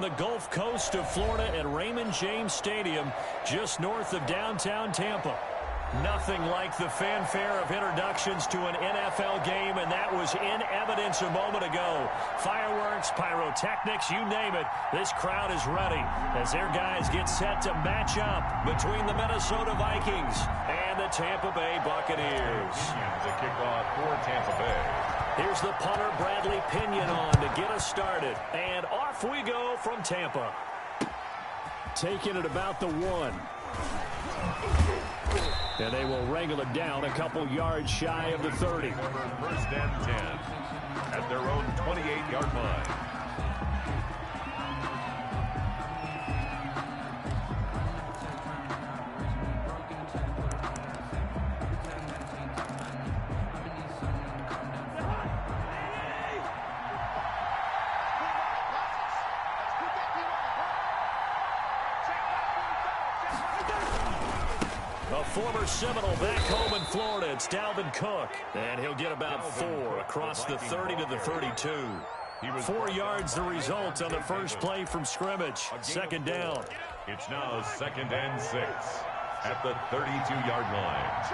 the Gulf Coast of Florida at Raymond James Stadium, just north of downtown Tampa. Nothing like the fanfare of introductions to an NFL game, and that was in evidence a moment ago. Fireworks, pyrotechnics, you name it. This crowd is ready as their guys get set to match up between the Minnesota Vikings and the Tampa Bay Buccaneers. The kickoff for Tampa Bay. Here's the punter, Bradley Pinion, on to get us started. And off we go from Tampa. Taking it about the 1. And they will wrangle it down a couple yards shy of the 30. First and 10 at their own 28-yard line. Former Seminole back home in Florida. It's Dalvin Cook. And he'll get about 4 across the 30 to the 32. 4 yards the result on the first play from scrimmage. Second down. It's now 2nd and 6 at the 32-yard line.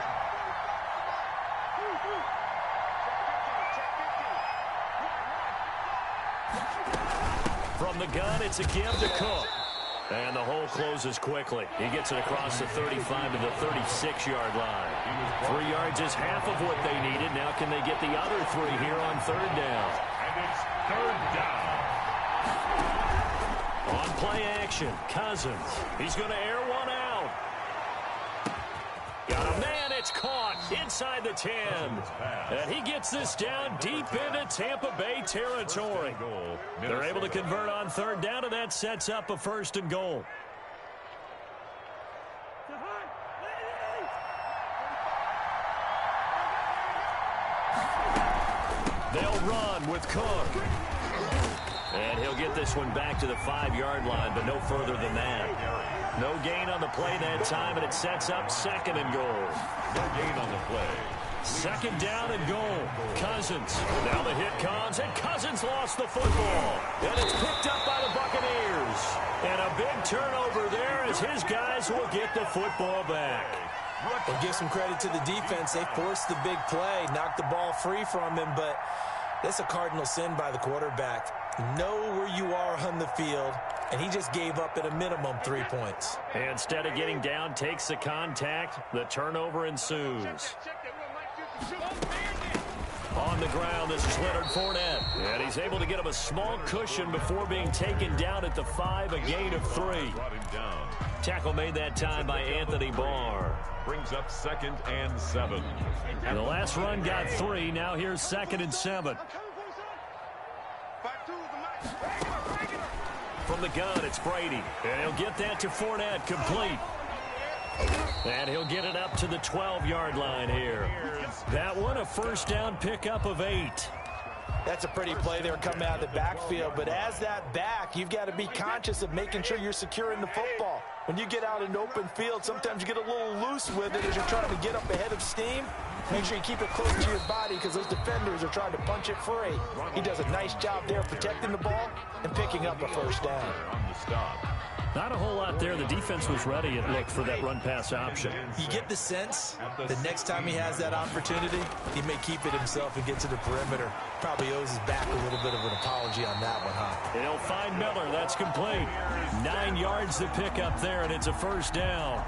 From the gun, it's a give to Cook. And the hole closes quickly. He gets it across the 35 to the 36-yard line. 3 yards is half of what they needed. Now can they get the other 3 here on third down? And it's third down. On play action, Cousins. He's going to air one out. Got a man, it's caught inside the 10. And he gets this down deep into Tampa Bay territory. They're able to convert on third down, and that sets up a 1st and goal. They'll run with Cook. And he'll get this one back to the 5-yard line, but no further than that. No gain on the play that time, and it sets up 2nd and goal. No gain on the play. 2nd down and goal. Cousins. Now the hit comes, and Cousins lost the football. And it's picked up by the Buccaneers. And a big turnover there as his guys will get the football back. Well, give some credit to the defense. They forced the big play, knocked the ball free from him, but that's a cardinal sin by the quarterback. Know where you are on the field, and he just gave up at a minimum 3 points. Instead of getting down, takes the contact. The turnover ensues. On the ground, this is Leonard Fournette. And he's able to get him a small cushion before being taken down at the 5, a gain of 3. Tackle made that time by Anthony Barr. Brings up 2nd and 7. And the last run got 3. Now here's 2nd and 7. From the gun, it's Brady. And he'll get that to Fournette, complete. And he'll get it up to the 12-yard line here. That one, a 1st down pickup of 8. That's a pretty play there coming out of the backfield. But as that back, you've got to be conscious of making sure you're securing the football. When you get out in open field, sometimes you get a little loose with it as you're trying to get up ahead of steam. Make sure you keep it close to your body because those defenders are trying to punch it free. He does a nice job there protecting the ball and picking up a 1st down. Not a whole lot there. The defense was ready, it looked, for that run-pass option. You get the sense the next time he has that opportunity, he may keep it himself and get to the perimeter. Probably owes his back a little bit of an apology on that one, huh? He'll find Miller. That's complete. 9 yards to pick up there, and it's a 1st down.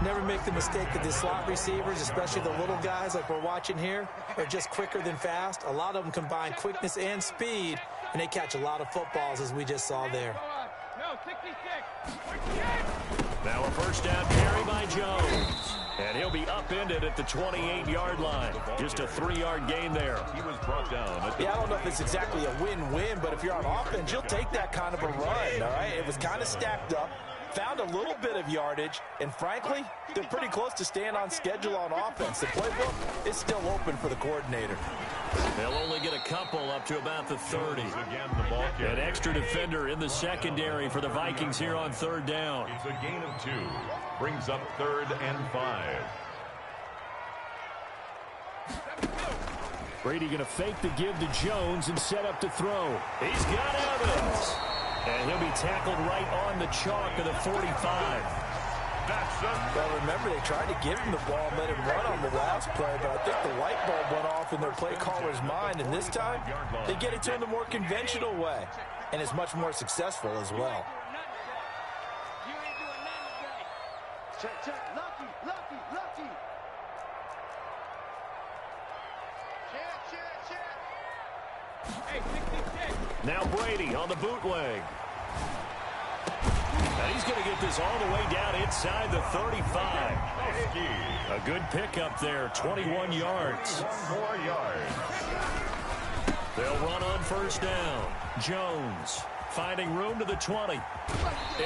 Never make the mistake that the slot receivers, especially the little guys like we're watching here, are just quicker than fast. A lot of them combine quickness and speed, and they catch a lot of footballs, as we just saw there. Now a 1st down carry by Jones. And he'll be upended at the 28-yard line. Just a 3-yard gain there. He was brought down. Yeah, I don't know if it's exactly a win-win, but if you're on offense, you'll take that kind of a run, all right? It was kind of stacked up. Found a little bit of yardage, and frankly, they're pretty close to staying on schedule on offense. The playbook is still open for the coordinator. They'll only get a couple up to about the 30. An extra defender in the secondary for the Vikings here on 3rd down. It's a gain of 2. Brings up 3rd and 5. Brady going to fake the give to Jones and set up to throw. He's got Evans. And he'll be tackled right on the chalk of the 45. Well, remember, they tried to give him the ball and let him run on the last play, but I think the light bulb went off in their play caller's mind, and this time they get it to him the more conventional way, and it's much more successful as well. Now Brady on the bootleg. And he's going to get this all the way down inside the 35. A good pickup there, 21 yards. 4 yards. They'll run on first down. Jones finding room to the 20. And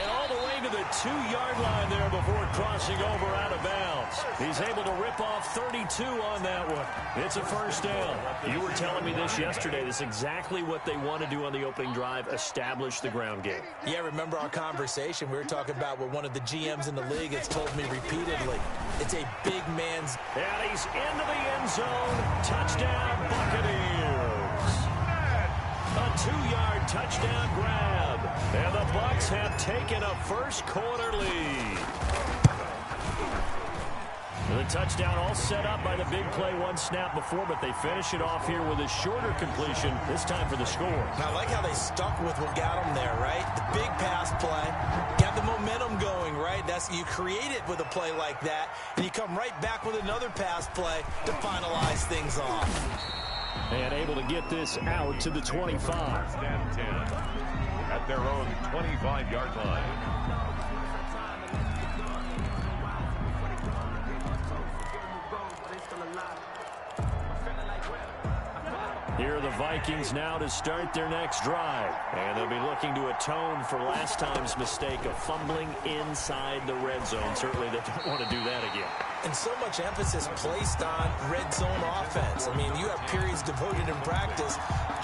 all the way to the 2-yard line there before crossing over out of bounds. He's able to rip off 32 on that one. It's a first down. You were telling me this yesterday. This is exactly what they want to do on the opening drive, establish the ground game. Yeah, remember our conversation? We were talking about what one of the GMs in the league has told me repeatedly. It's a big man's... And he's into the end zone. Touchdown, Buccaneers. A 2-yard touchdown grab. And the Bucs have taken a first-quarter lead. The touchdown all set up by the big play one snap before, but they finish it off here with a shorter completion, this time for the score. I like how they stuck with what got them there, right? The big pass play, got the momentum going, right? You create it with a play like that, and you come right back with another pass play to finalize things off. And able to get this out to the 25. First and 10 at their own 25-yard line. Here are the Vikings now to start their next drive. And they'll be looking to atone for last time's mistake of fumbling inside the red zone. Certainly they don't want to do that again. And so much emphasis placed on red zone offense. I mean, you have periods devoted in practice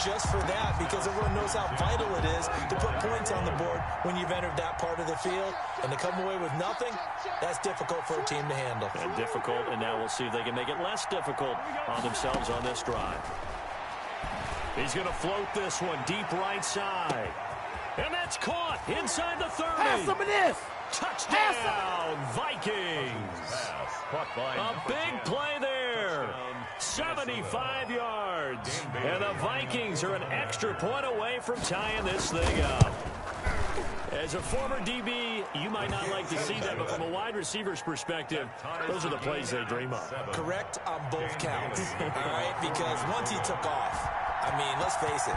just for that because everyone knows how vital it is to put points on the board when you've entered that part of the field. And to come away with nothing, that's difficult for a team to handle. And difficult, and now we'll see if they can make it less difficult on themselves on this drive. He's going to float this one deep right side. And that's caught inside the 30. Have some of this. Touchdown, Vikings. A big play there. 75 yards. And the Vikings are an extra point away from tying this thing up. As a former DB, you might not like to see that, but from a wide receiver's perspective, those are the plays they dream of. Correct on both counts, all right? Because once he took off, I mean, let's face it,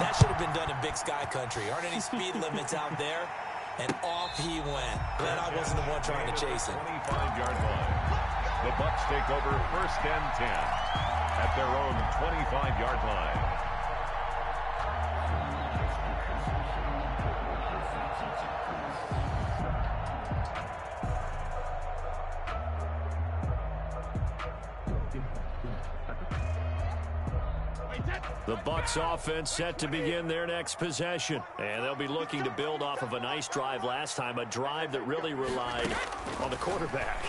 that should have been done in Big Sky Country. Aren't any speed limits out there? And off he went. Glad I wasn't the one trying to chase it. 25-yard line. The Bucs take over first and 10 at their own 25-yard line. The Bucs offense set to begin their next possession. And they'll be looking to build off of a nice drive last time, a drive that really relied on the quarterback.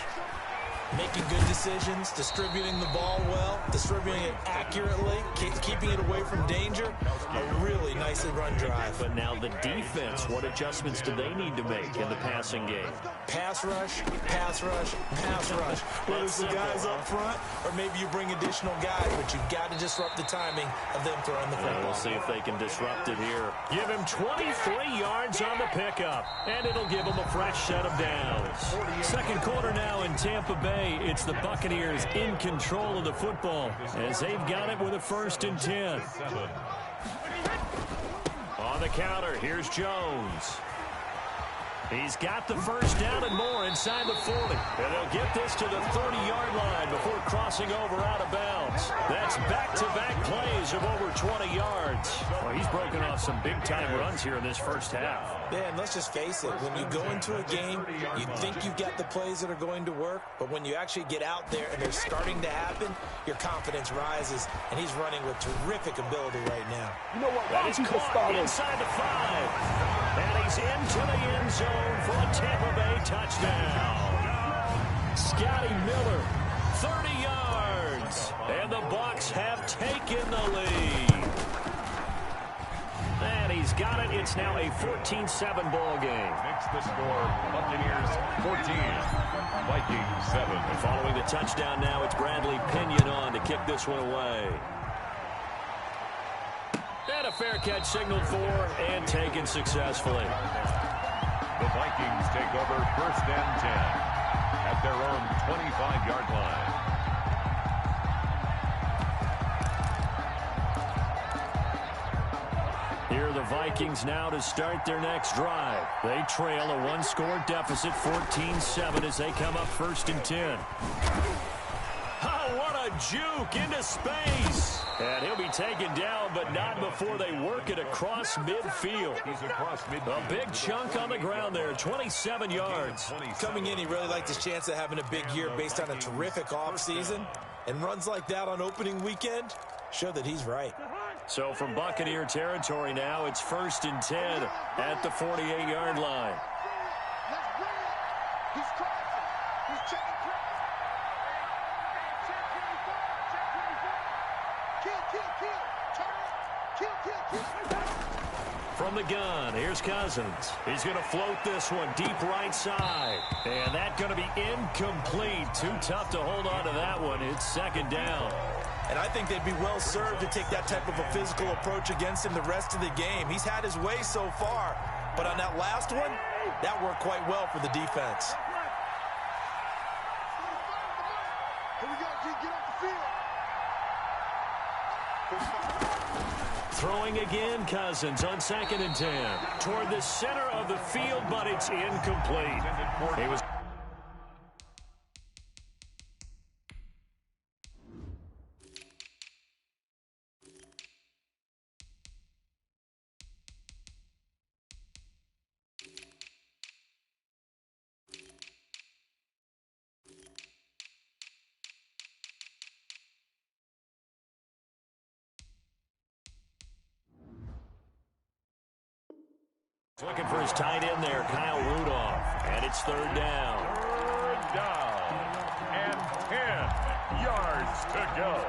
Making good decisions, distributing the ball well, distributing it accurately, keeping it away from danger. A really nicely run drive. But now the defense, what adjustments do they need to make in the passing game? Pass rush, pass rush, pass rush. Whether it's the guys up front or maybe you bring additional guys, but you've got to disrupt the timing of them throwing the football. We'll see if they can disrupt it here. Give him 23 yards on the pickup, and it'll give him a fresh set of downs. Second quarter now in Tampa Bay. It's the Buccaneers in control of the football as they've got it with a 1st and 10. On the counter, here's Jones. He's got the first down and more inside the 40. And they'll get this to the 30-yard line before crossing over out of bounds. That's back-to-back plays of over 20 yards. Well, he's broken off some big-time runs here in this first half. Yeah, and let's just face it. When you go into a game, you think you've got the plays that are going to work, but when you actually get out there and they're starting to happen, your confidence rises, and he's running with terrific ability right now. You know what? That is caught inside the 5. And he's into the end zone for a Tampa Bay touchdown. Scotty Miller, 30 yards. And the Bucs have taken the lead. And he's got it. It's now a 14-7 ball game. Makes the score Buccaneers 14, Vikings 7. And following the touchdown now, it's Bradley Pinion on to kick this one away. And a fair catch signaled for and taken successfully. The Vikings take over 1st and 10 at their own 25-yard line. Here are the Vikings now to start their next drive. They trail a one-score deficit, 14-7, as they come up 1st and 10. Oh, what a juke into space. And he'll be taken down, but not before they work it across midfield. He's across midfield. A big chunk on the ground there, 27 yards. Coming in, he really liked his chance of having a big year based on a terrific offseason. And runs like that on opening weekend show that he's right. So from Buccaneer territory now, it's 1st and 10 at the 48-yard line. From the gun, here's Cousins. He's going to float this one deep right side. And that's going to be incomplete. Too tough to hold on to that one. It's 2nd down. And I think they'd be well served to take that type of a physical approach against him the rest of the game. He's had his way so far. But on that last one, that worked quite well for the defense. Here we go, G. Get off the field. Throwing again, Cousins on 2nd and 10. Toward the center of the field, but it's incomplete. He was... Looking for his tight end there, Kyle Rudolph. And it's 3rd down. 3rd down. And 10 yards to go.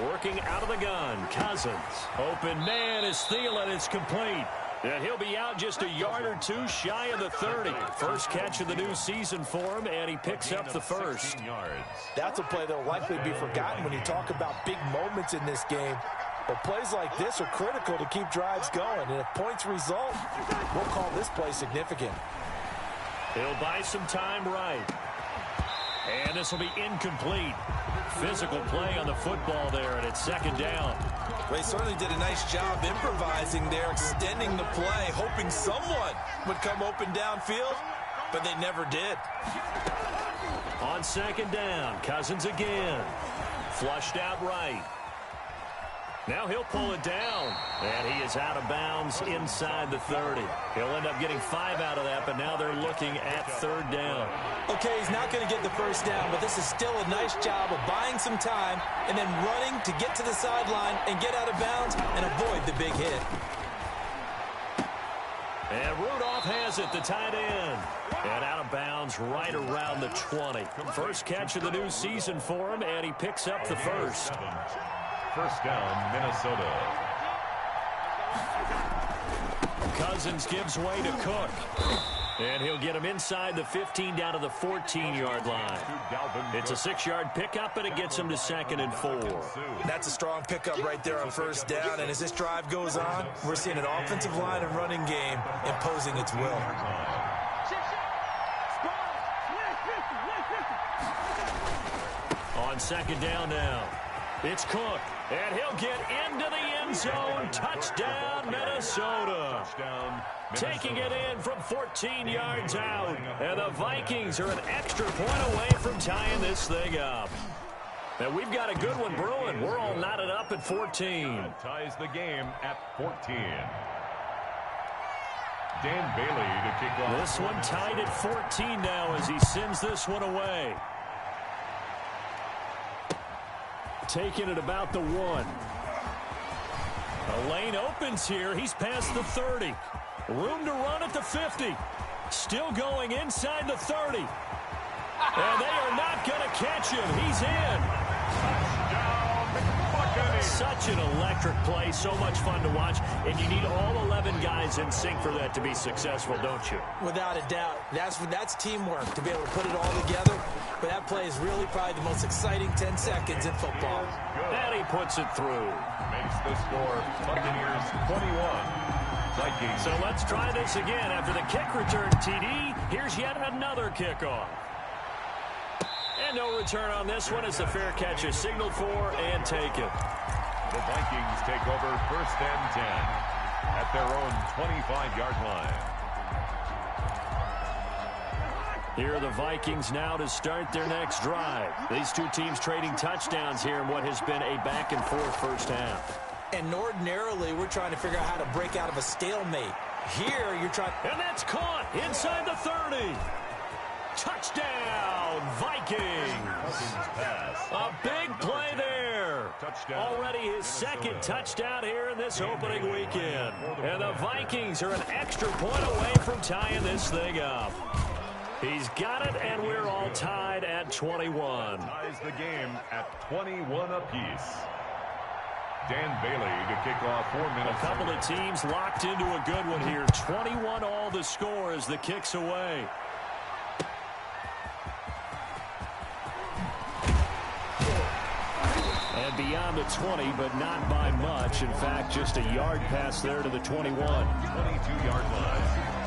Working out of the gun, Cousins. Open man is Thielen. It's complete. And he'll be out just a yard or two shy of the 30. First catch of the new season for him, and he picks up the first. That's a play that will likely be forgotten when you talk about big moments in this game. But plays like this are critical to keep drives going. And if points result, we'll call this play significant. He'll buy some time right. And this will be incomplete. Physical play on the football there, and it's 2nd down. Well, he certainly did a nice job improvising there, extending the play, hoping someone would come open downfield, but they never did. On 2nd down, Cousins again. Flushed out right. Now he'll pull it down, and he is out of bounds inside the 30. He'll end up getting 5 out of that, but now they're looking at 3rd down. Okay, he's not going to get the first down, but this is still a nice job of buying some time and then running to get to the sideline and get out of bounds and avoid the big hit. And Rudolph has it, the tight end. And out of bounds right around the 20. First catch of the new season for him, and he picks up the first. 1st down, Minnesota. Cousins gives way to Cook. And he'll get him inside the 15 down to the 14-yard line. It's a 6-yard pickup, and it gets him to 2nd and 4. That's a strong pickup right there on 1st down. And as this drive goes on, we're seeing an offensive line and running game imposing its will. On 2nd down now. It's Cook, and he'll get into the end zone. Touchdown, Minnesota. Taking it in from 14 yards out. And the Vikings are an extra point away from tying this thing up. And we've got a good one brewing. We're all knotted up at 14. Ties the game at 14. Dan Bailey to kick off. This one tied at 14 now as he sends this one away. taken at about the 1. A lane opens here. He's past the 30. Room to run at the 50. Still going inside the 30. And they are not going to catch him. He's in. Such an electric play. So much fun to watch. And you need all 11 guys in sync for that to be successful, don't you? Without a doubt. That's teamwork, to be able to put it all together. But that play is really probably the most exciting 10 seconds in football. And he puts it through. Makes the score Buccaneers 21. Vikings. So let's try this again. After the kick return, TD, here's yet another kickoff. And no return on this one as the fair catch is signaled for and taken. The Vikings take over 1st and 10 at their own 25-yard line. Here are the Vikings now to start their next drive. These two teams trading touchdowns here in what has been a back-and-forth first half. And ordinarily, we're trying to figure out how to break out of a stalemate. Here, you're trying... And that's caught inside the 30. Touchdown, Vikings. A big play there. Already his second touchdown here in this opening weekend. And the Vikings are an extra point away from tying this thing up. He's got it, and we're all tied at 21. Ties the game at 21 apiece. Dan Bailey to kick off 4 minutes. A couple of teams locked into a good one here. 21 all the score as the kick's away. And beyond the 20, but not by much. In fact, just a yard pass there to the 21. 22-yard line.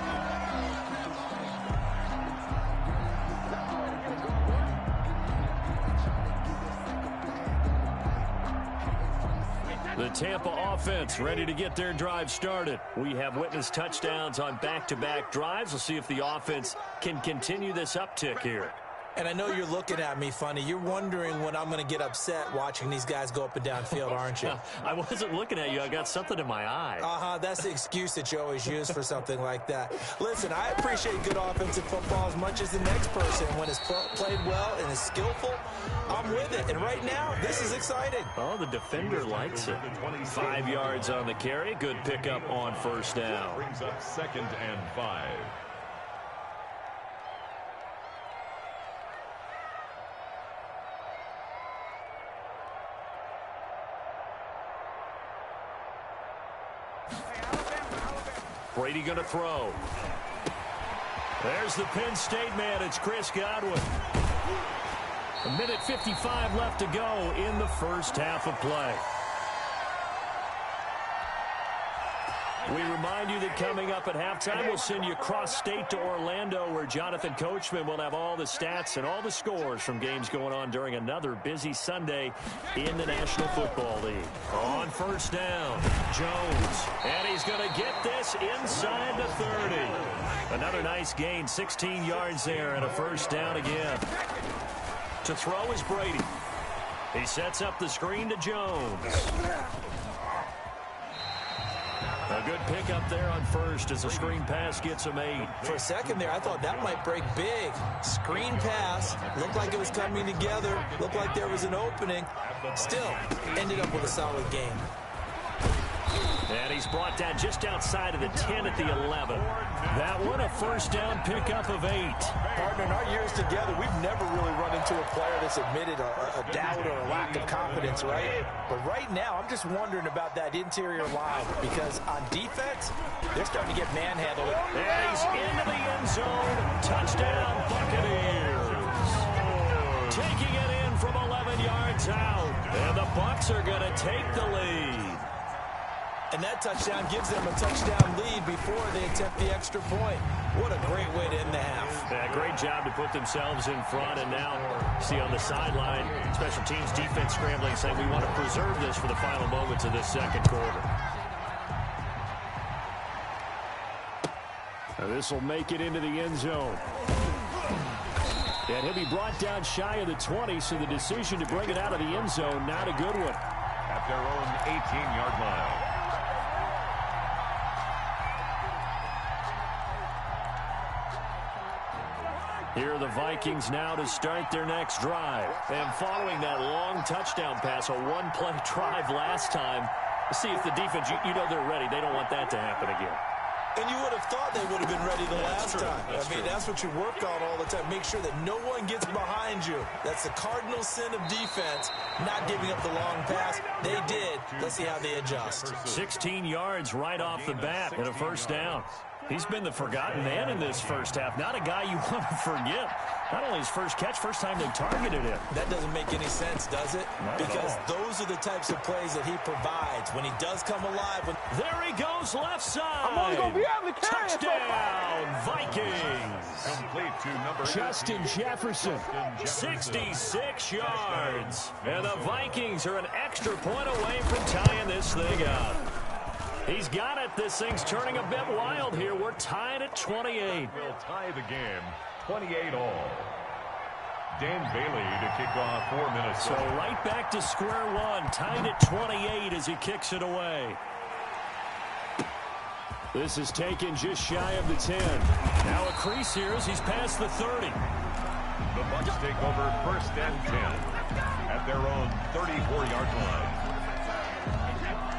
The Tampa offense ready to get their drive started. We have witnessed touchdowns on back-to-back drives. We'll see if the offense can continue this uptick here. And I know you're looking at me funny. You're wondering when I'm going to get upset watching these guys go up and down field, aren't you? I wasn't looking at you. I got something in my eye. That's the excuse that you always use for something like that. Listen, I appreciate good offensive football as much as the next person. When it's played well and is skillful, I'm with it. And right now, this is exciting. Oh, the defender likes it. 5 yards on the carry. Good pickup on first down. Brings up 2nd and 5. Brady going to throw. There's the Penn State man. It's Chris Godwin. 1:55 left to go in the first half of play. We remind you that coming up at halftime, we'll send you cross-state to Orlando, where Jonathan Coachman will have all the stats and all the scores from games going on during another busy Sunday in the National Football League. On first down, Jones. And he's going to get this inside the 30. Another nice gain, 16 yards there, and a first down again. To throw is Brady. He sets up the screen to Jones. A good pickup there on first as the screen pass gets him 8. For a second there, I thought that might break big. Screen pass. Looked like it was coming together. Looked like there was an opening. Still, ended up with a solid game. And he's brought down just outside of the 10 at the 11. That one a first down pickup of 8. Partner, in our years together, we've never really run into a player that's admitted a doubt or a lack of confidence, right? But right now, I'm just wondering about that interior line because on defense, they're starting to get manhandled. And he's into the end zone. Touchdown, Buccaneers. Taking it in from 11 yards out. And the Bucs are going to take the lead. And that touchdown gives them a touchdown lead before they attempt the extra point. What a great way to end the half. Yeah, great job to put themselves in front. And now, see on the sideline, special teams defense scrambling, saying we want to preserve this for the final moments of this second quarter. Now this will make it into the end zone. And he'll be brought down shy of the 20, so the decision to bring it out of the end zone, not a good one. At their own 18-yard line. Here are the Vikings now to start their next drive. And following that long touchdown pass, a one-play drive last time, see if the defense, you know they're ready. They don't want that to happen again. And you would have thought they would have been ready the last time. That's what you work on all the time. Make sure that no one gets behind you. That's the cardinal sin of defense, not giving up the long pass. They did. Let's see how they adjust. 16 yards right off the bat and a first down. He's been the forgotten man in this first half. Not a guy you want to forget. Not only his first catch, first time they targeted him. That doesn't make any sense, does it? Because those are the types of plays that he provides when he does come alive. There he goes, left side. I'm only going to be able to carry Touchdown, Vikings. Complete to number Justin Jefferson, 66 yards. And the Vikings are an extra point away from tying this thing up. He's got it. This thing's turning a bit wild here. We're tied at 28. Will tie the game 28 all. Dan Bailey to kick off for Minnesota. So right back to square one. Tied at 28 as he kicks it away. This is taken just shy of the 10. Now a crease here as he's past the 30. The Bucs take over first and 10 at their own 34-yard line.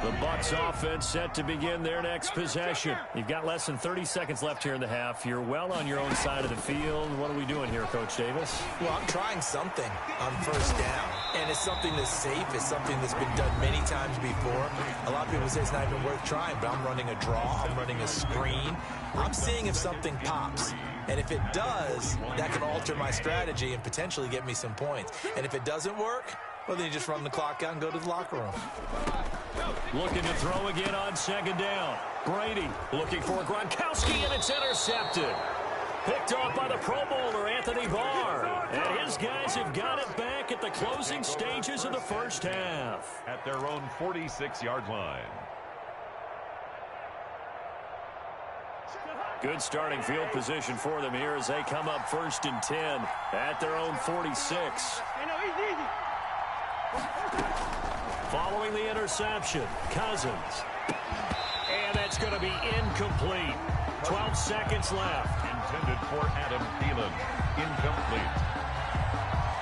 The Bucs offense set to begin their next possession. You've got less than 30 seconds left here in the half. You're well on your own side of the field. What are we doing here, Coach Davis? Well, I'm trying something on first down. And it's something that's safe. It's something that's been done many times before. A lot of people say it's not even worth trying, but I'm running a draw. I'm running a screen. I'm seeing if something pops. And if it does, that can alter my strategy and potentially get me some points. And if it doesn't work, well, then you just run the clock out and go to the locker room. Looking to throw again on second down. Brady looking for Gronkowski, and it's intercepted. Picked off by the Pro Bowler, Anthony Barr. And his guys have got it back at the closing stages of the first half. At their own 46-yard line. Good starting field position for them here as they come up first and 10 at their own 46. Following the interception, Cousins. And that's going to be incomplete. 12 seconds left. Intended for Adam Thielen. Incomplete.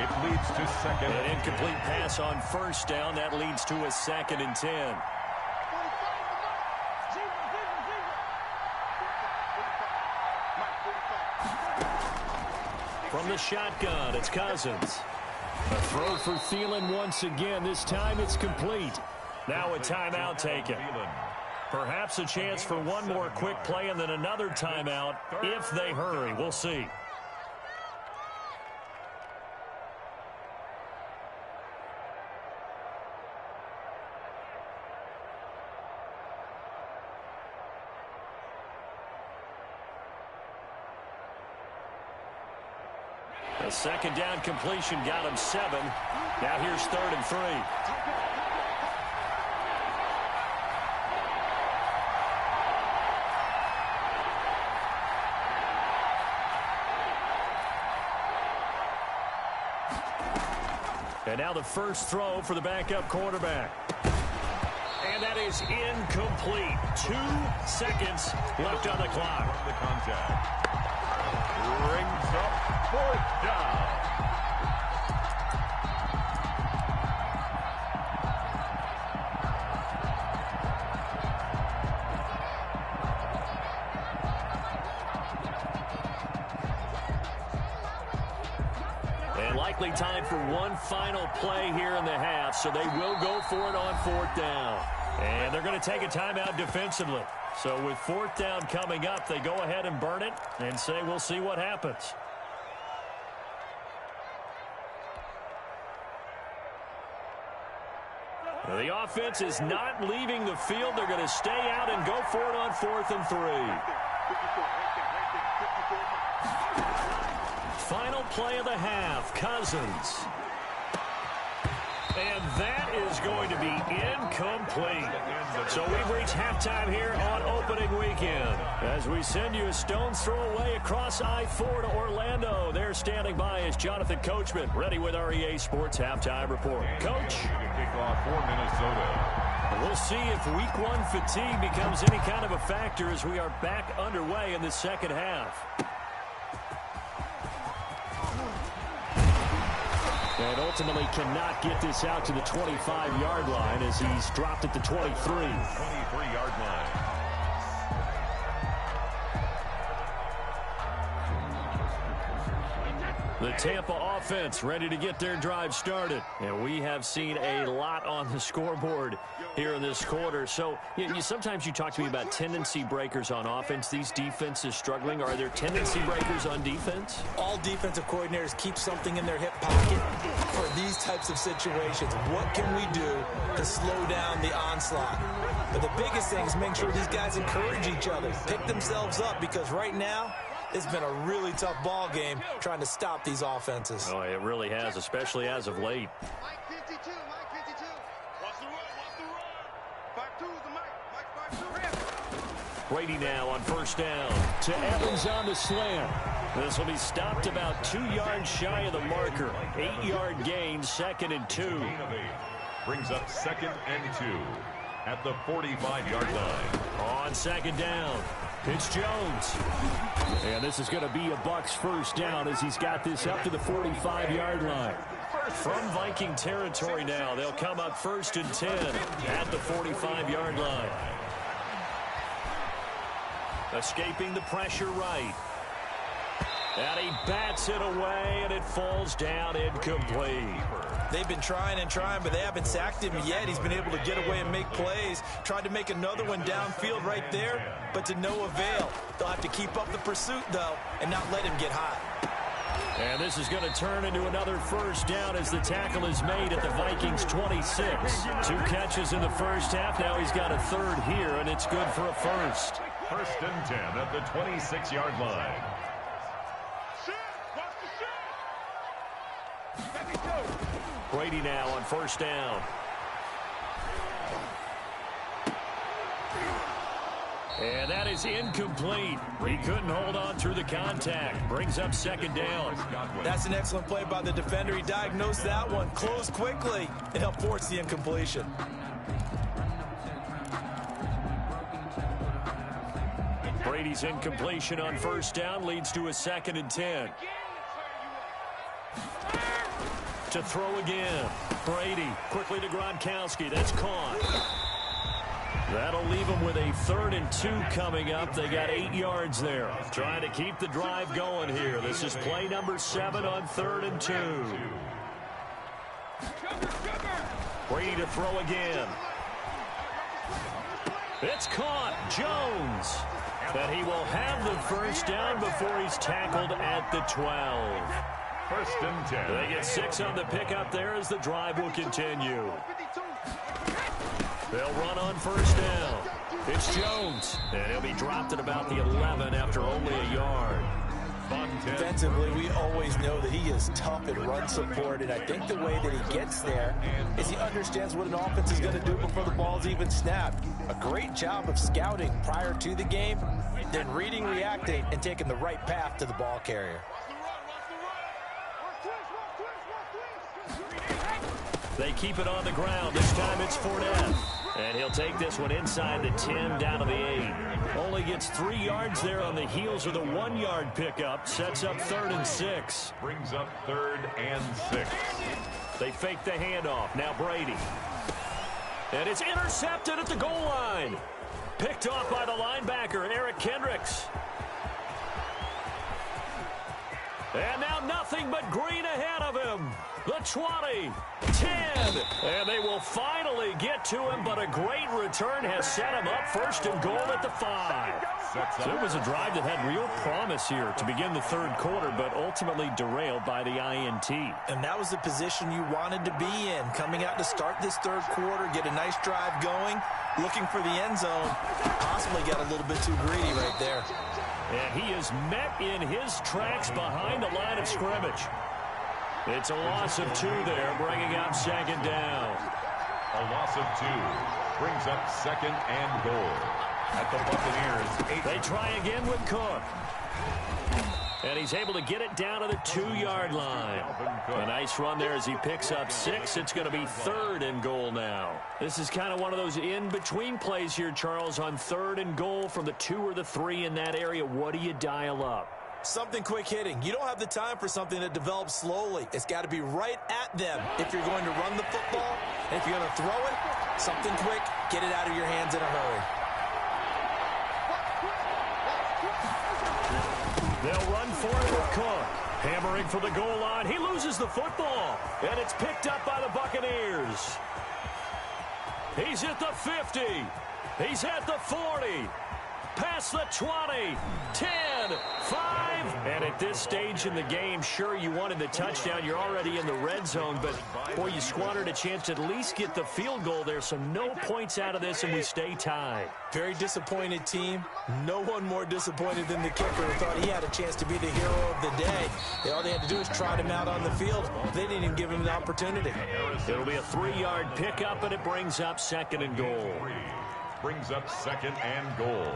It leads to second. An incomplete pass on first down. That leads to a second and 10. From the shotgun, it's Cousins. A throw for Thielen once again. This time it's complete. Now a timeout taken. Perhaps a chance for one more quick play and then another timeout if they hurry. We'll see. A second down completion got him 7. Now here's 3rd and 3. And now the first throw for the backup quarterback. And that is incomplete. 2 seconds left on the clock. From the contact. Rings up 4th down. And likely time for one final play here in the half, so they will go for it on 4th down. And they're going to take a timeout defensively. So with 4th down coming up, they go ahead and burn it and say we'll see what happens. The offense is not leaving the field. They're going to stay out and go for it on 4th and 3. Final play of the half, Cousins. And that is going to be incomplete. So we've reached halftime here on opening weekend. As we send you a stone's throw away across I-4 to Orlando. There standing by is Jonathan Coachman, ready with our EA Sports Halftime Report. Coach? Kickoff for Minnesota. We'll see if week 1 fatigue becomes any kind of a factor as we are back underway in the second half. And ultimately cannot get this out to the 25-yard line as he's dropped at the 23. 23-yard line. The Tampa offense ready to get their drive started. And we have seen a lot on the scoreboard here in this quarter. So sometimes you talk to me about tendency breakers on offense. These defenses struggling. Are there tendency breakers on defense? All defensive coordinators keep something in their hip pocket for these types of situations. What can we do to slow down the onslaught? But the biggest thing is make sure these guys encourage each other, pick themselves up, because right now, it's been a really tough ball game trying to stop these offenses. Oh, it really has, especially as of late. Mike 52, Mike 52. Watch the run. Back two, the Mike back two. Brady now on first down to Evans on the slant. This will be stopped about 2 yards shy of the marker. 8-yard gain, 2nd and 2. Brings up 2nd and 2 at the 45-yard line. On 2nd down, it's Jones. And this is going to be a Bucs first down as he's got this up to the 45-yard line. From Viking territory now, they'll come up 1st and 10 at the 45-yard line. Escaping the pressure right. And he bats it away, and it falls down incomplete. They've been trying and trying, but they haven't sacked him yet. He's been able to get away and make plays. Tried to make another one downfield right there, but to no avail. They'll have to keep up the pursuit, though, and not let him get hot. And this is going to turn into another first down as the tackle is made at the Vikings 26. 2 catches in the first half. Now he's got a third here, and it's good for a first. 1st and 10 at the 26-yard line. Brady now on first down. And that is incomplete. He couldn't hold on through the contact. Brings up 2nd down. That's an excellent play by the defender. He diagnosed that one, closed quickly, and helped force the incompletion. Brady's incompletion on first down leads to a 2nd and 10. To throw again. Brady quickly to Gronkowski. That's caught. That'll leave them with a 3rd and 2 coming up. They got 8 yards there. Trying to keep the drive going here. This is play number 7 on 3rd and 2. Brady to throw again. It's caught. Jones. But he will have the first down before he's tackled at the 12. 1st and 10. They get 6 on the pickup there as the drive will continue. They'll run on first down. It's Jones. And he'll be dropped at about the 11 after only a yard. Defensively, we always know that he is tough in run support, and I think the way that he gets there is he understands what an offense is going to do before the ball's even snapped. A great job of scouting prior to the game, then reading, reacting, and taking the right path to the ball carrier. They keep it on the ground. This time it's Fournette. And he'll take this one inside the 10 down to the 8. Only gets 3 yards there on the heels of the 1-yard pickup. Sets up 3rd and 6. Brings up 3rd and 6. They fake the handoff. Now Brady. And it's intercepted at the goal line. Picked off by the linebacker, Eric Kendricks. And now nothing but green ahead of him. The 20, 10, and they will finally get to him, but a great return has set him up 1st and goal at the 5. So it was a drive that had real promise here to begin the 3rd quarter, but ultimately derailed by the INT. And that was the position you wanted to be in, coming out to start this 3rd quarter, get a nice drive going, looking for the end zone, possibly got a little bit too greedy right there. And he is met in his tracks behind the line of scrimmage. It's a loss of 2 there, bringing up 2nd down. A loss of 2 brings up 2nd and goal at the Buccaneers 8. They try again with Cook. And he's able to get it down to the 2-yard line. A nice run there as he picks up 6. It's going to be 3rd and goal now. This is kind of one of those in-between plays here, Charles, on 3rd and goal from the 2 or the 3 in that area. What do you dial up? Something quick hitting. You don't have the time for something that develops slowly. It's got to be right at them if you're going to run the football. And if you're going to throw it, something quick, get it out of your hands in a hurry. They'll run for it with Cook. Hammering for the goal line. He loses the football. And it's picked up by the Buccaneers. He's at the 50. He's at the 40. Past the 20, 10, 5. And at this stage in the game, sure, you wanted the touchdown. You're already in the red zone, but, boy, you squandered a chance to at least get the field goal there. So no points out of this, and we stay tied. Very disappointed team. No one more disappointed than the kicker who thought he had a chance to be the hero of the day. All they had to do was trot him out on the field. They didn't even give him an opportunity. It'll be a 3-yard pickup, and it brings up 2nd and goal. Brings up 2nd and goal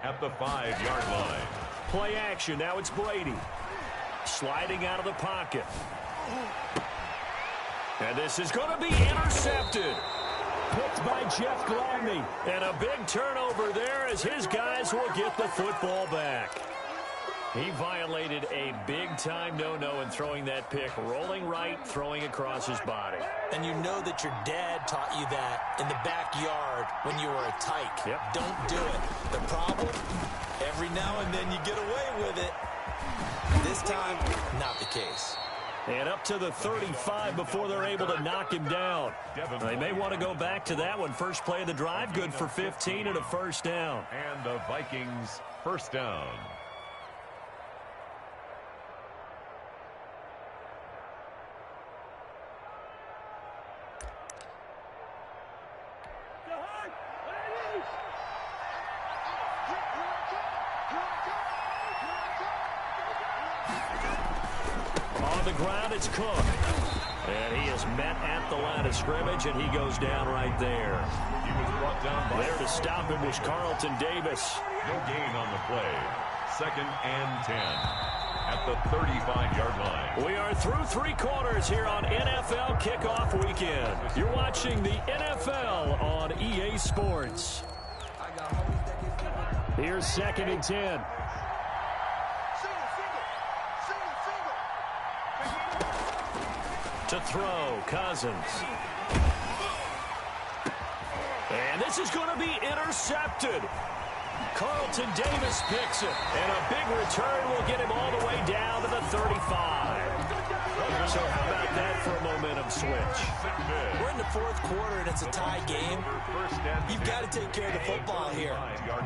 at the 5-yard line. Play action. Now it's Brady. Sliding out of the pocket. And this is going to be intercepted. Picked by Jeff Gladney. And a big turnover there as his guys will get the football back. He violated a big-time no-no in throwing that pick. Rolling right, throwing across his body. And you know that your dad taught you that in the backyard when you were a tyke. Yep. Don't do it. The problem, every now and then you get away with it. This time, not the case. And up to the 35 before they're able to knock him down. They may want to go back to that one. First play of the drive, good for 15 and a first down. And the Vikings first down. On the ground, it's Cook. And he is met at the line of scrimmage, and he goes down right there. He was brought down by... There to stop him was Carlton Davis. No gain on the play. 2nd and 10 at the 35-yard line. We are through 3 quarters here on NFL Kickoff Weekend. You're watching the NFL on EA Sports. Here's 2nd and 10. To throw, Cousins. And this is going to be intercepted. Carlton Davis picks it. And a big return will get him all the way down to the 35. So how about that for a momentum switch? We're in the 4th quarter, and it's a tie game. You've got to take care of the football here.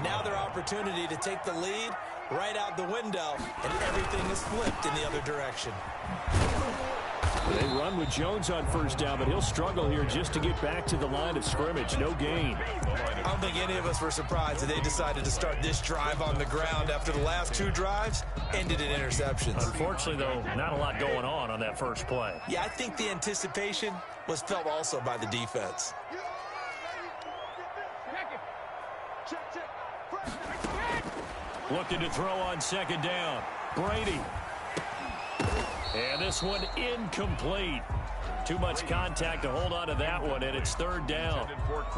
Now their opportunity to take the lead right out the window, and everything is flipped in the other direction. They run with Jones on first down, but he'll struggle here just to get back to the line of scrimmage. No gain. I don't think any of us were surprised that they decided to start this drive on the ground after the last 2 drives ended in interceptions. Unfortunately, though, not a lot going on that first play. Yeah, I think the anticipation was felt also by the defense. Looking to throw on 2nd down. Brady. And this one incomplete. Too much contact to hold on to that one, and it's 3rd down.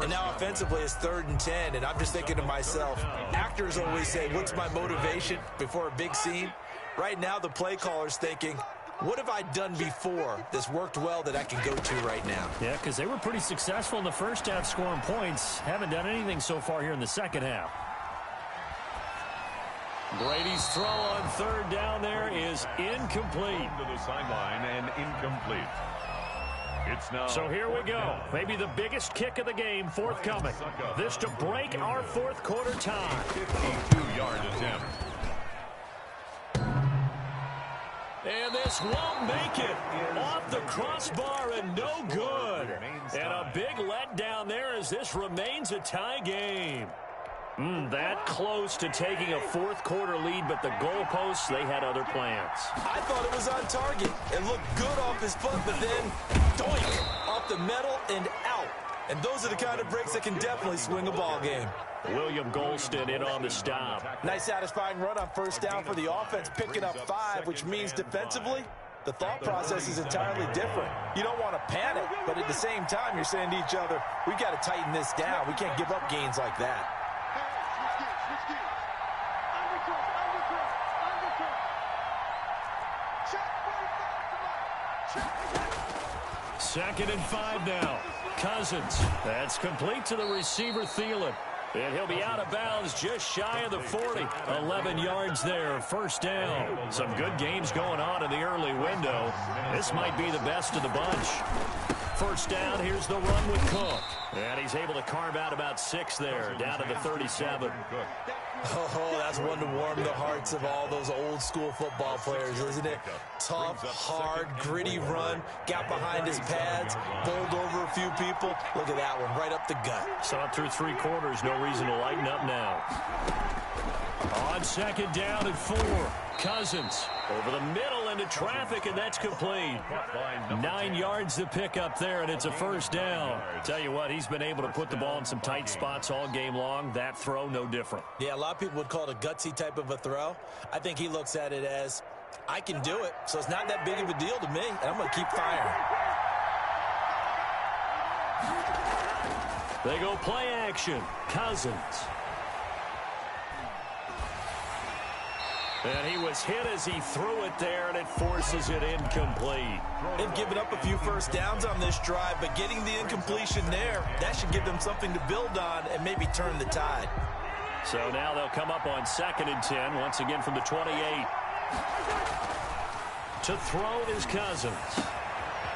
And now offensively it's 3rd and 10, and I'm just thinking to myself, actors always say, what's my motivation before a big scene? Right now the play caller's thinking, what have I done before that's worked well that I can go to right now? Yeah, because they were pretty successful in the first half scoring points. Haven't done anything so far here in the second half. Brady's throw on 3rd down there is incomplete. To the sideline and incomplete. It's now. So here we go. Maybe the biggest kick of the game forthcoming. This to break our 4th quarter tie. 52-yard attempt. And this won't make it. Off the crossbar and no good. And a big letdown there as this remains a tie game. That close to taking a 4th quarter lead, but the goalposts, they had other plans. I thought it was on target. It looked good off his foot, but then, doink, off the metal and out. And those are the kind of breaks that can definitely swing a ball game. William Golston in on the stop. Nice satisfying run on first down for the offense, picking up 5, which means defensively, the thought process is entirely different. You don't want to panic, but at the same time, you're saying to each other, we've got to tighten this down. We can't give up gains like that. 2nd and 5 now. Cousins. That's complete to the receiver, Thielen. And he'll be out of bounds just shy of the 40. 11 yards there, 1st down. Some good games going on in the early window. This might be the best of the bunch. 1st down, here's the run with Cook. And he's able to carve out about 6 there, down to the 37. Oh, that's one to warm the hearts of all those old-school football players, isn't it? Tough, hard, gritty run, got behind his pads, bowled over a few people. Look at that one, right up the gut. Saw it through 3 quarters, no reason to lighten up now. On 2nd down and 4, Cousins over the middle into traffic, and that's complete. 9 yards to pick up there, and it's a 1st down. Tell you what, he's been able to put the ball in some tight spots all game long. That throw, no different. Yeah, a lot of people would call it a gutsy type of a throw. I think he looks at it as, I can do it, so it's not that big of a deal to me, and I'm going to keep firing. They go play action. Cousins. And he was hit as he threw it there, and it forces it incomplete. They've given up a few 1st downs on this drive, but getting the incompletion there, that should give them something to build on and maybe turn the tide. So now they'll come up on 2nd and 10, once again from the 28. To throw is Cousins.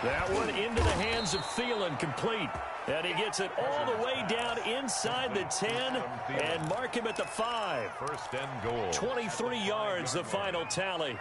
That one into the hands of Thielen, complete. And he gets it all the way down inside the 10 and mark him at the 5. 1st and goal. 23 yards, the final tally.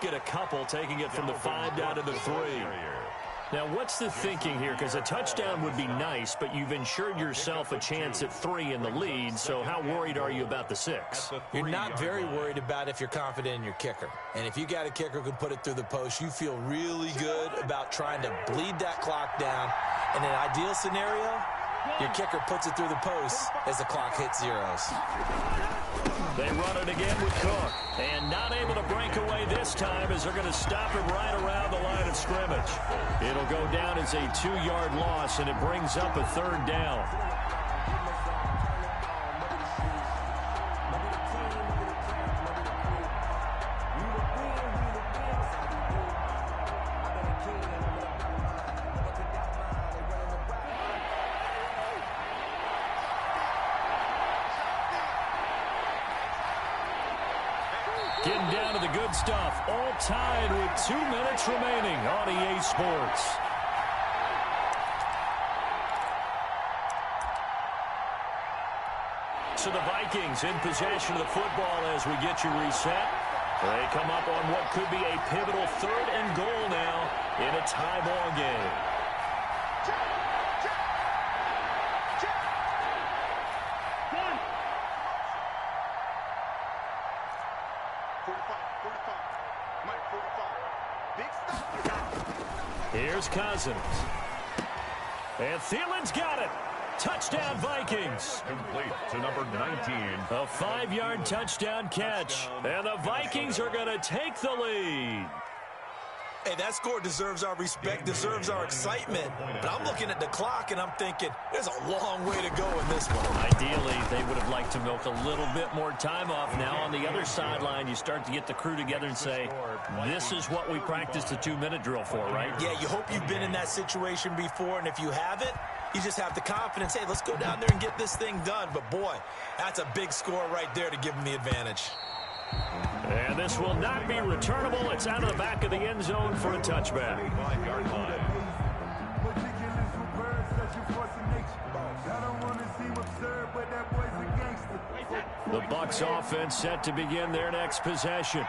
Get a couple, taking it from the 5 down to the 3. Now, what's the thinking here? Because a touchdown would be nice, but you've ensured yourself a chance at 3 in the lead, so how worried are you about the 6? You're not very worried about if you're confident in your kicker. And if you got a kicker who can put it through the post, you feel really good about trying to bleed that clock down. In an ideal scenario, your kicker puts it through the post as the clock hits zeros. They run it again with Cook. And not able to break away this time as they're going to stop him right around the line of scrimmage. It'll go down as a 2-yard loss, and it brings up a 3rd down. Getting down to the good stuff. All tied with 2 minutes remaining on EA Sports. So the Vikings in possession of the football as we get you reset. They come up on what could be a pivotal 3rd and goal now in a tie ball game. Here's Cousins. And Thielen's got it. Touchdown, Vikings. Complete to number 19. A 5-yard touchdown catch. And the Vikings are going to take the lead. Hey, that score deserves our respect, deserves our excitement. But I'm looking at the clock, and I'm thinking, there's a long way to go in this one. Ideally, they would have liked to milk a little bit more time off. Now, on the other sideline, you start to get the crew together and say, this is what we practiced the 2-minute drill for, right? Yeah, you hope you've been in that situation before, and if you haven't, you just have the confidence, hey, let's go down there and get this thing done. But, boy, that's a big score right there to give them the advantage. And this will not be returnable. It's out of the back of the end zone for a touchback. 5-yard line. The Bucs offense set to begin their next possession.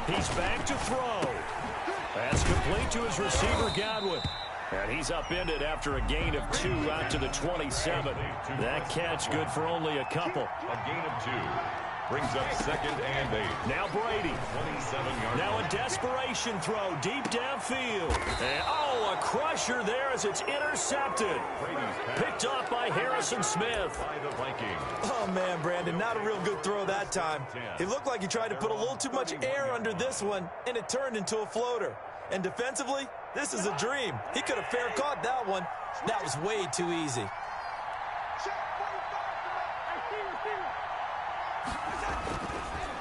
He's back to throw. That's complete to his receiver, Godwin. And he's upended after a gain of 2 out to the 27. That catch good for only a couple. A gain of 2. Brings up 2nd and 8. Now Brady. 27-yard. Now a desperation throw deep downfield. And, a crusher there as it's intercepted. Picked off by Harrison Smith. By the Vikings. Oh, man, Brandon, not a real good throw that time. It looked like he tried to put a little too much air under this one, and it turned into a floater. And defensively, this is a dream. He could have fair caught that one. That was way too easy.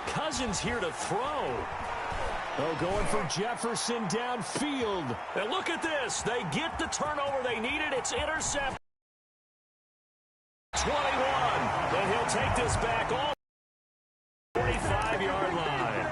Cousins here to throw. Going for Jefferson downfield. And look at this. They get the turnover they needed. It's intercepted. 21. And he'll take this back all 45-yard line.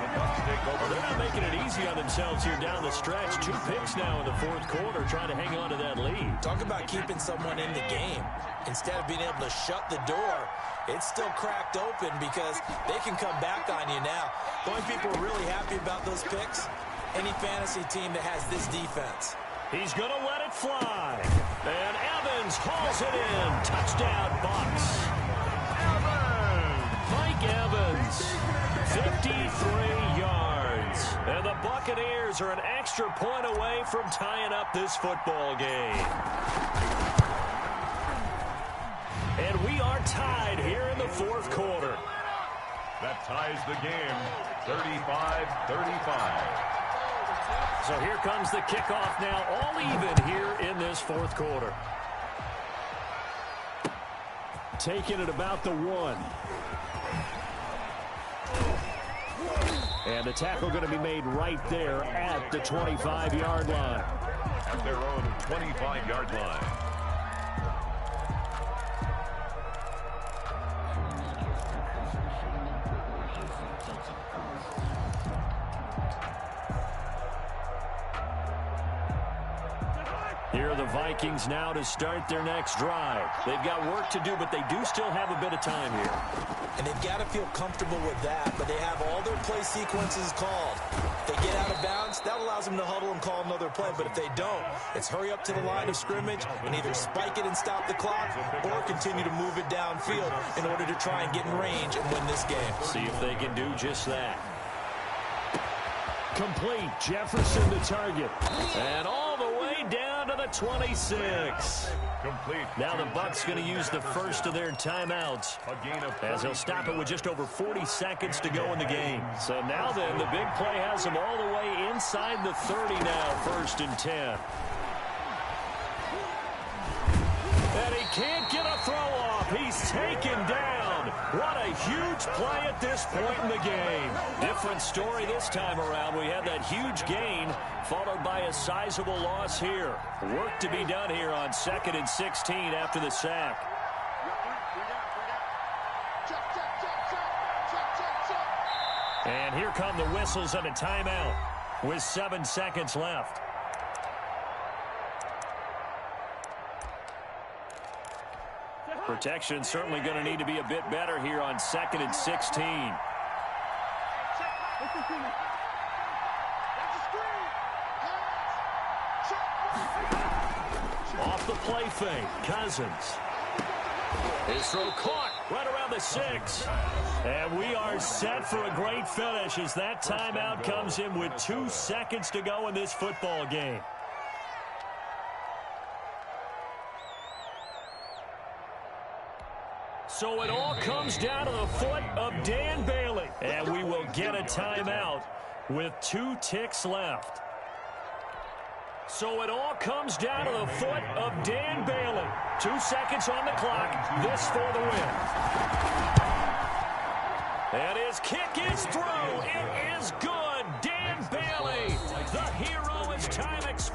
They're not making it easy on themselves here down the stretch. 2 picks now in the fourth quarter, trying to hang on to that lead. Talk about keeping someone in the game. Instead of being able to shut the door, it's still cracked open because they can come back on you now. The only people who are really happy about those picks, any fantasy team that has this defense. He's going to let it fly. And Evans hauls it in. Touchdown, Bucs. Mike Evans, 53 yards. And the Buccaneers are an extra point away from tying up this football game. And we are tied here in the fourth quarter. That ties the game, 35-35. So here comes the kickoff now, all even here in this fourth quarter. Taking it about the 1. And the tackle going to be made right there at the 25-yard line. At their own 25-yard line. Here are the Vikings now to start their next drive. They've got work to do, but they do still have a bit of time here. And they've got to feel comfortable with that, but they have all their play sequences called. If they get out of bounds, that allows them to huddle and call another play. But if they don't, it's hurry up to the line of scrimmage and either spike it and stop the clock or continue to move it downfield in order to try and get in range and win this game. See if they can do just that. Complete. Jefferson the target. And all the way down to the 26. Complete. Now the Bucs going to use the first of their timeouts as they'll stop it with just over 40 seconds to go in the game. So now then, the big play has them all the way inside the 30 now, 1st and 10. And he can't get a throw off. He's taken down. What a huge play at this point in the game. Different story this time around. We had that huge gain followed by a sizable loss here. Work to be done here on 2nd and 16 after the sack. And here come the whistles and a timeout with 7 seconds left. Protection certainly going to need to be a bit better here on 2nd and 16. Off the play fake, Cousins. His throw caught right around the 6. And we are set for a great finish as that timeout comes in with 2 seconds to go in this football game. So it all comes down to the foot of Dan Bailey. And we will get a timeout with 2 ticks left. So it all comes down to the foot of Dan Bailey. 2 seconds on the clock. This for the win. And his kick is through. It is good. Dan Bailey, the hero, as time expires.